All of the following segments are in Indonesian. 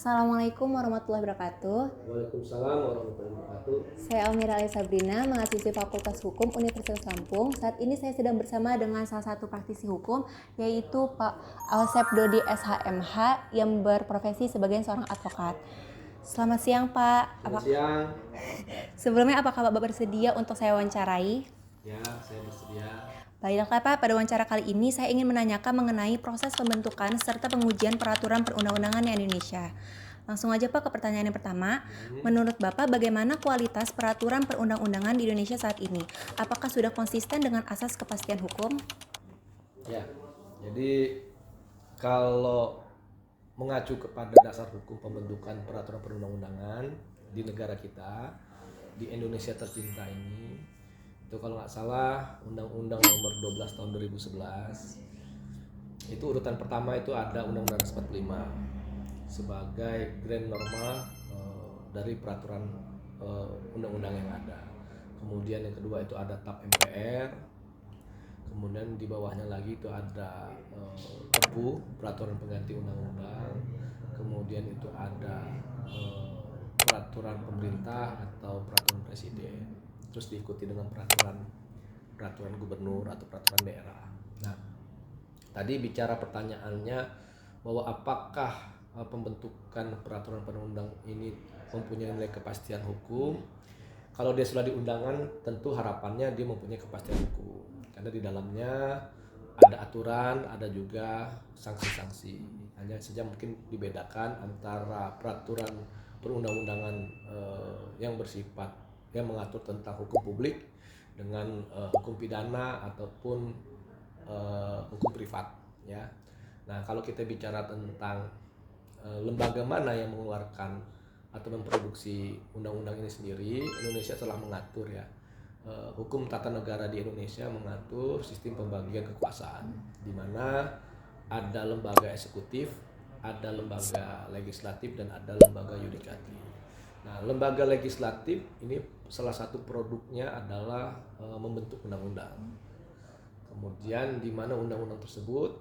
Assalamualaikum warahmatullahi wabarakatuh. Waalaikumsalam warahmatullahi wabarakatuh. Saya Almira Ali Sabrina, mahasiswi Fakultas Hukum Universitas Lampung. Saat ini saya sedang bersama dengan salah satu praktisi hukum, yaitu Pak Alsep Dodi SHMH yang berprofesi sebagai seorang advokat. Selamat siang, Pak. Selamat siang. Sebelumnya, apakah Bapak bersedia untuk saya wawancarai? Ya, saya bersedia. Baiklah Pak, pada wawancara kali ini saya ingin menanyakan mengenai proses pembentukan serta pengujian peraturan perundang-undangan di Indonesia. Langsung aja Pak ke pertanyaan yang pertama. Menurut Bapak, bagaimana kualitas peraturan perundang-undangan di Indonesia saat ini? Apakah sudah konsisten dengan asas kepastian hukum? Ya, jadi kalau mengacu kepada dasar hukum pembentukan peraturan perundang-undangan di negara kita, di Indonesia tercinta ini, itu kalau nggak salah Undang-Undang Nomor 12 Tahun 2011, itu urutan pertama itu ada Undang-Undang 45 sebagai grand norma dari peraturan undang-undang yang ada. Kemudian yang kedua itu ada TAP MPR. Kemudian di bawahnya lagi itu ada Perpu, peraturan pengganti undang-undang. Kemudian itu ada peraturan pemerintah atau peraturan presiden. Terus diikuti dengan peraturan gubernur atau peraturan daerah. Nah, tadi bicara pertanyaannya bahwa apakah pembentukan peraturan perundang ini mempunyai nilai kepastian hukum. Kalau dia sudah diundangan, tentu harapannya dia mempunyai kepastian hukum. Karena di dalamnya ada aturan, ada juga sanksi-sanksi. Hanya saja mungkin dibedakan antara peraturan perundang-undangan yang bersifat yang mengatur tentang hukum publik dengan hukum pidana ataupun hukum privat, ya. Nah, kalau kita bicara tentang lembaga mana yang mengeluarkan atau memproduksi undang-undang ini sendiri, Indonesia telah mengatur, ya. Hukum tata negara di Indonesia mengatur sistem pembagian kekuasaan, di mana ada lembaga eksekutif, ada lembaga legislatif, dan ada lembaga yudikatif. Nah, lembaga legislatif ini salah satu produknya adalah membentuk undang-undang. Kemudian di mana undang-undang tersebut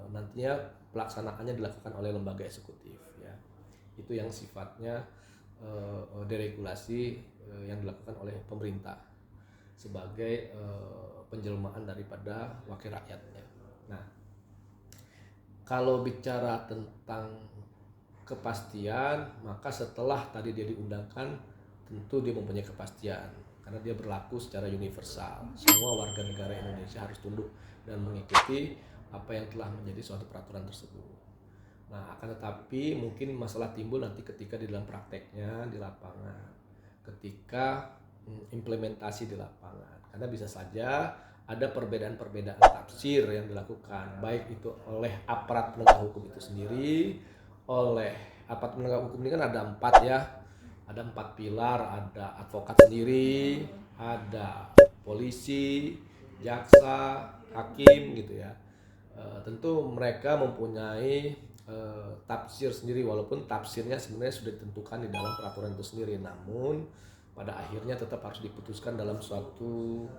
nantinya pelaksanaannya dilakukan oleh lembaga eksekutif, ya. Itu yang sifatnya deregulasi yang dilakukan oleh pemerintah sebagai penjelmaan daripada wakil rakyatnya. Nah, kalau bicara tentang kepastian, maka setelah tadi dia diundangkan, tentu dia mempunyai kepastian karena dia berlaku secara universal. Semua warga negara Indonesia harus tunduk dan mengikuti apa yang telah menjadi suatu peraturan tersebut. Nah, akan tetapi mungkin masalah timbul nanti ketika di dalam prakteknya di lapangan, ketika implementasi di lapangan, karena bisa saja ada perbedaan-perbedaan tafsir yang dilakukan, baik itu oleh aparat penegak hukum itu sendiri, oleh aparat penegak hukum ini kan ada 4, ya. Ada 4 pilar, ada advokat sendiri, ada polisi, jaksa, hakim gitu, ya. Tentu mereka mempunyai tafsir sendiri, walaupun tafsirnya sebenarnya sudah ditentukan di dalam peraturan itu sendiri, namun pada akhirnya tetap harus diputuskan dalam suatu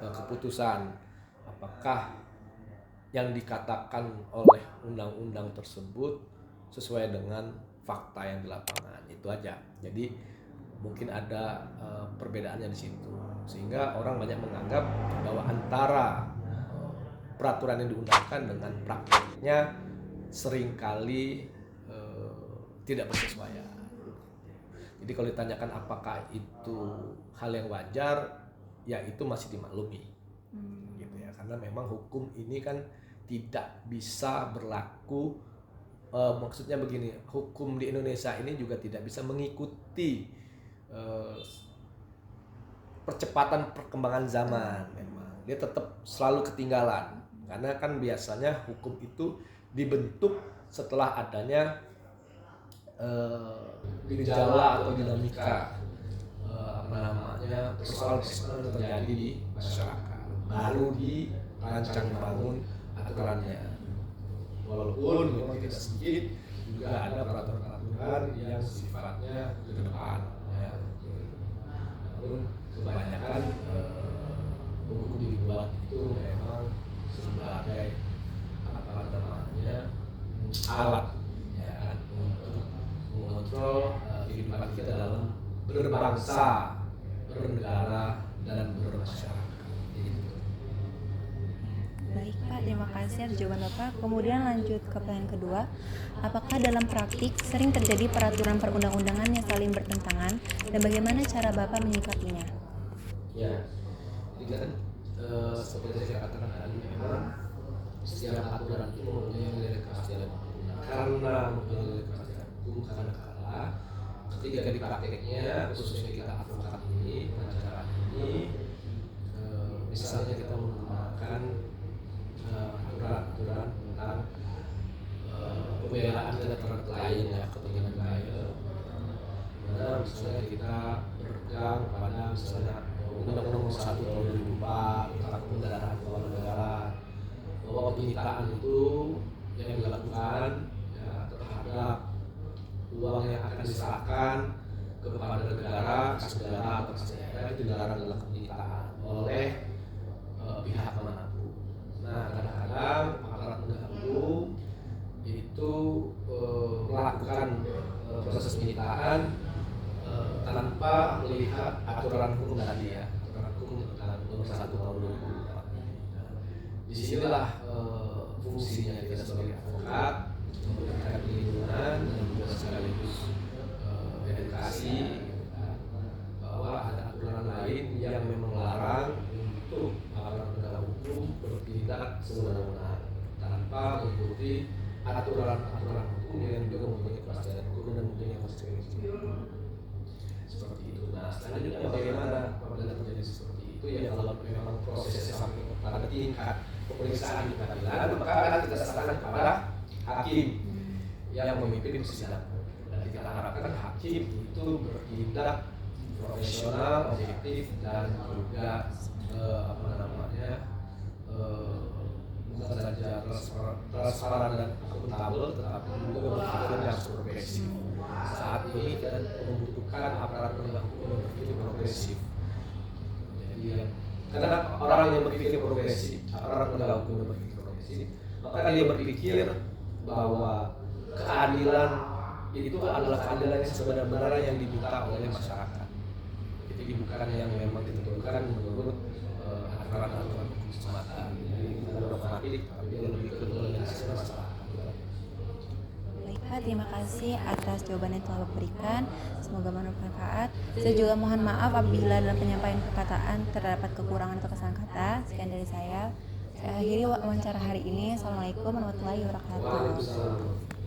keputusan apakah yang dikatakan oleh undang-undang tersebut sesuai dengan fakta yang di lapangan. Itu aja. Jadi mungkin ada perbedaannya di situ, sehingga orang banyak menganggap bahwa antara peraturan yang diundangkan dengan prakteknya seringkali tidak bersesuaian. Jadi kalau ditanyakan apakah itu hal yang wajar, ya itu masih dimaklumi, gitu, ya. Karena memang hukum ini kan tidak bisa berlaku. Maksudnya begini, hukum di Indonesia ini juga tidak bisa mengikuti percepatan perkembangan zaman. Memang dia tetap selalu ketinggalan, karena kan biasanya hukum itu dibentuk setelah adanya gejala atau dinamika persoalan-persoalan yang terjadi di masyarakat, baru dirancang bangun aturannya. Walaupun memang tidak sedikit juga ada peraturan-peraturan yang sifatnya ke depan, ya. Namun kebanyakan hukum dibuat itu memang sebagai alat, ya, untuk mengontrol kehidupan kita dalam berbangsa, bernegara, dan bermasyarakat. Gitu. Baik Pak, terima kasih atas jawaban Bapak. Kemudian lanjut ke pertanyaan kedua, apakah dalam praktik sering terjadi peraturan perundang-undangan yang saling bertentangan dan bagaimana cara Bapak menyikapinya? Ya, jadi kan seperti saya katakan tadi, memang setiap aturan itu mempunyai kepastian hukum. Karena mempunyai kepastian hukum, karena ketika di prakteknya, khususnya kita advokat ini, pengacara ini, misalnya kita menggunakan aturan-aturan tentang pembelaan terhadap klien, ya, kepentingan klien. Nah, misalnya kita berpegang pada misalnya Undang-Undang Nomor 1 Tahun 2004 tentang kendaraan keuangan negara, bahwa penyitaan itu yang dilakukan ya, terhadap uang yang akan diserahkan kepada negara, kas negara atau kas daerah itu dilarang dalam penyitaan oleh pihak manapun. Nah, kadang-kadang aparat penegak hukum itu melakukan proses penyitaan tanpa melihat aturan hukum tadi, ya, aturan hukum nomor 1 tahun 2004. Disinilah fungsinya kita sebagai advokat memberikan perlindungan dan juga sekaligus edukasi bahwa ada aturan lain yang memang melarang untuk aparat penegak hukum bertindak semena-mena tanpa mengikuti aturan-aturan hukum yang juga mempunyai kepastian hukum dan mempunyai konsekuensi. Seperti itu. Nah, selanjutnya bagaimana apabila terjadi seperti itu, ya kalau memang prosesnya sampai pada tingkat pemeriksaan di pengadilan, maka akan kita serahkan kepada hakim yang memimpin persidangan. Dan kita harapkan hakim itu bertindak profesional, objektif, dan juga bukan saja transparan dan akuntabel, tetapi juga berpikir yang progresif. Saat ini kita membutuhkan aparat penegak hukum yang berpikir progresif. Jadi karena orang yang berpikir progresif, aparat penegak hukum yang berpikir progresif, maka dia berpikir bahwa keadilan itu adalah keadilan yang sebenarnya yang diminta oleh masyarakat. Jadi bukan yang memang ditentukan menurut aturan-aturan hukum semata. Jadi bukan dogmatik, tapi dia lebih ke toleransi masyarakat. Baik Pak, terima kasih atas jawaban yang telah Bapak berikan. Semoga bermanfaat. Saya juga mohon maaf apabila dalam penyampaian perkataan terdapat kekurangan atau kesalahan kata. Sekian dari saya. Saya akhiri wawancara hari ini. Assalamualaikum warahmatullahi wabarakatuh. Waalaikumsalam.